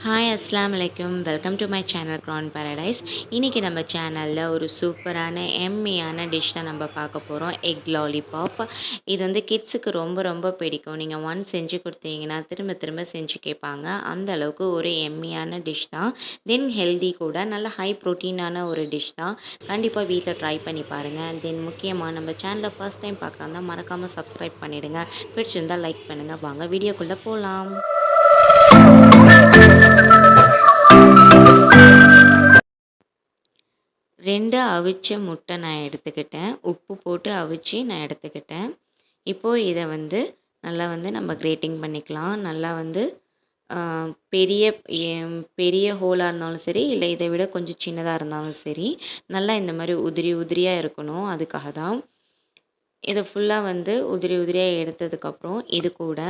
Hi அஸ்ஸலாமு அலைக்கும். Welcome to my channel க்ரான் Paradise. இன்றைக்கி நம்ம சேனலில் ஒரு சூப்பரான எம்மியான டிஷ் தான் நம்ம பார்க்க போகிறோம். Egg lollipop. இது வந்து கிட்ஸுக்கு ரொம்ப ரொம்ப பிடிக்கும். நீங்கள் ஒன்ஸ் செஞ்சு கொடுத்தீங்கன்னா திரும்ப திரும்ப செஞ்சு கேட்பாங்க. அந்த அளவுக்கு ஒரு எம்மியான டிஷ் தான். தென் ஹெல்தி கூட. நல்ல ஹை ப்ரோட்டீனான ஒரு டிஷ் தான். கண்டிப்பாக வீட்டில் ட்ரை பண்ணி பாருங்கள். தென் முக்கியமாக நம்ம சேனலை ஃபர்ஸ்ட் டைம் பார்க்குறாங்க மறக்காமல் சப்ஸ்கிரைப் பண்ணிவிடுங்க. பிடிச்சிருந்தால் லைக் பண்ணுங்கள். வாங்க வீடியோக்குள்ளே போகலாம். 2 அவிச்ச முட்டை நான் எடுத்துக்கிட்டேன். உப்பு போட்டு அவிச்சு நான் எடுத்துக்கிட்டேன். இப்போது இதை வந்து நல்லா நம்ம கிரேட்டிங் பண்ணிக்கலாம். நல்லா பெரிய பெரிய ஹோலாக இருந்தாலும் சரி, இல்லை இதை விட கொஞ்சம் சின்னதாக இருந்தாலும் சரி, நல்லா இந்த மாதிரி உதிரி உதிரியாக இருக்கணும். அதுக்காக தான் இதை ஃபுல்லாக உதிரி உதிரியாக எடுத்ததுக்கப்புறம் இது கூட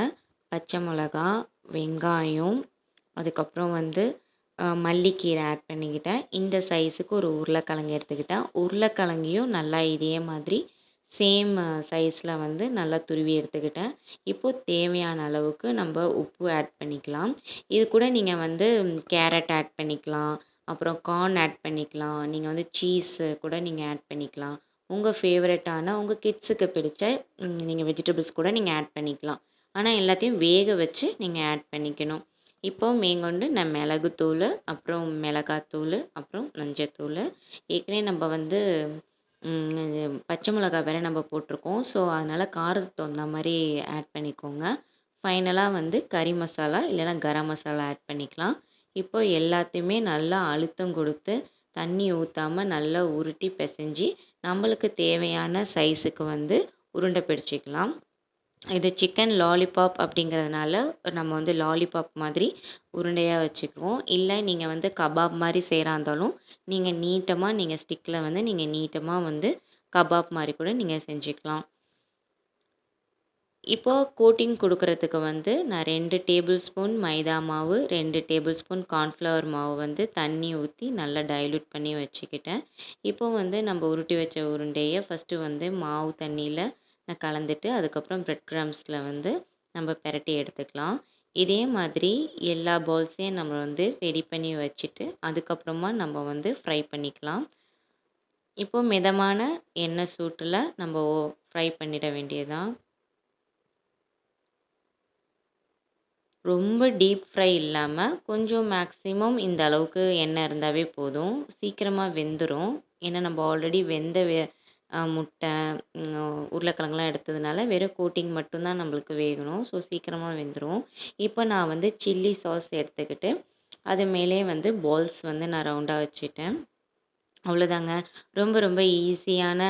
பச்சை மிளகா, வெங்காயம், அதுக்கப்புறம் மல்லிக்கீரை ஆட் பண்ணிக்கிட்டேன். இந்த சைஸுக்கு ஒரு உருளைக்கிழங்கு எடுத்துக்கிட்டேன். உருளைக்கிழங்கையும் நல்லா இதே மாதிரி சேம் சைஸில் நல்லா துருவி எடுத்துக்கிட்டேன். இப்போது தேவையான அளவுக்கு நம்ம உப்பு ஆட் பண்ணிக்கலாம். இது கூட நீங்கள் கேரட் ஆட் பண்ணிக்கலாம், அப்புறம் கார்ன் ஆட் பண்ணிக்கலாம், நீங்கள் சீஸு கூட நீங்கள் ஆட் பண்ணிக்கலாம். உங்கள் ஃபேவரட்டான உங்கள் கிட்ஸுக்கு பிடிச்ச நீங்கள் வெஜிடபிள்ஸ் கூட நீங்கள் ஆட் பண்ணிக்கலாம். ஆனால் எல்லாத்தையும் வேக வச்சு நீங்கள் ஆட் பண்ணிக்கணும். இப்போ மேற்கொண்டு நான் மிளகுத்தூள், அப்புறம் மிளகாத்தூள், அப்புறம் மஞ்சத்தூள், ஏற்கனவே நம்ம பச்சை மிளகா வேறு நம்ம போட்டிருக்கோம். ஸோ அதனால் காரத்துக்கு தகுந்த மாதிரி ஆட் பண்ணிக்கோங்க. ஃபைனலாக கறி மசாலா இல்லைன்னா கரம் மசாலா ஆட் பண்ணிக்கலாம். இப்போ எல்லாத்தையுமே நல்லா அழுத்தம் கொடுத்து தண்ணி ஊற்றாமல் நல்லா உருட்டி பிசைஞ்சு நம்மளுக்கு தேவையான சைஸுக்கு உருண்டை பிடிச்சிக்கலாம். இது சிக்கன் லாலிபாப் அப்படிங்கிறதுனால நம்ம லாலிபாப் மாதிரி உருண்டையாக வச்சுக்குவோம். இல்லை நீங்கள் கபாப் மாதிரி செய்கிறா இருந்தாலும் நீங்கள் நீட்டமாக நீங்கள் ஸ்டிக்கில் நீங்கள் நீட்டமாக கபாப் மாதிரி கூட நீங்கள் செஞ்சுக்கலாம். இப்போது கோட்டிங் கொடுக்கறதுக்கு நான் 2 டேபிள் ஸ்பூன் மைதா மாவு, 2 டேபிள் ஸ்பூன் கார்ன்ஃப்ளவர் மாவு தண்ணி ஊற்றி நல்லா டைல்யூட் பண்ணி வச்சுக்கிட்டேன். இப்போது நம்ம உருட்டி வச்ச உருண்டையை ஃபஸ்ட்டு மாவு தண்ணியில் கலந்துட்டு அதுக்கப்புறம் பிரெட் க்ரம்ஸில் நம்ம பிரட்டி எடுத்துக்கலாம். இதே மாதிரி எல்லா பால்ஸையும் நம்ம ரெடி பண்ணி வச்சுட்டு அதுக்கப்புறமா நம்ம ஃப்ரை பண்ணிக்கலாம். இப்போது மிதமான எண்ணெய் சூட்டில் நம்ம ஃப்ரை பண்ணிட வேண்டியதுதான். ரொம்ப டீப் ஃப்ரை இல்லாமல் கொஞ்சம் மேக்ஸிமம் இந்த அளவுக்கு எண்ணெய் இருந்தாவே போதும். சீக்கிரமாக வெந்துடும். ஏன்னா நம்ம ஆல்ரெடி வெந்த முட்டை, உருளைக்கிழங்குலாம் எடுத்ததுனால வெறும் கோட்டிங் மட்டும்தான் நம்மளுக்கு வேகணும். ஸோ சீக்கிரமாக வெந்துடும். இப்போ நான் சில்லி சாஸ் எடுத்துக்கிட்டு அது மேலே பால்ஸ் நான் ரவுண்டாக வச்சுட்டேன். அவ்வளோதாங்க. ரொம்ப ரொம்ப ஈஸியான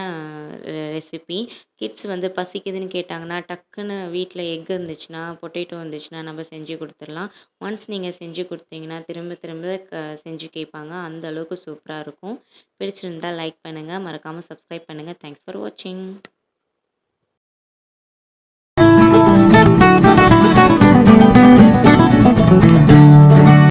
ரெசிபி. கிட்ஸ் பசிக்குதுன்னு கேட்டாங்கன்னா டக்குன்னு வீட்டில் எக் இருந்துச்சுன்னா, பொட்டேட்டோ இருந்துச்சுன்னா நம்ம செஞ்சு கொடுத்துடலாம். ஒன்ஸ் நீங்கள் செஞ்சு கொடுத்தீங்கன்னா திரும்ப திரும்ப செஞ்சு கேட்பாங்க. அந்த அளவுக்கு சூப்பராக இருக்கும். பிடிச்சிருந்தால் லைக் பண்ணுங்கள், மறக்காமல் சப்ஸ்கிரைப் பண்ணுங்கள். தேங்க்ஸ் ஃபார் வாட்சிங்.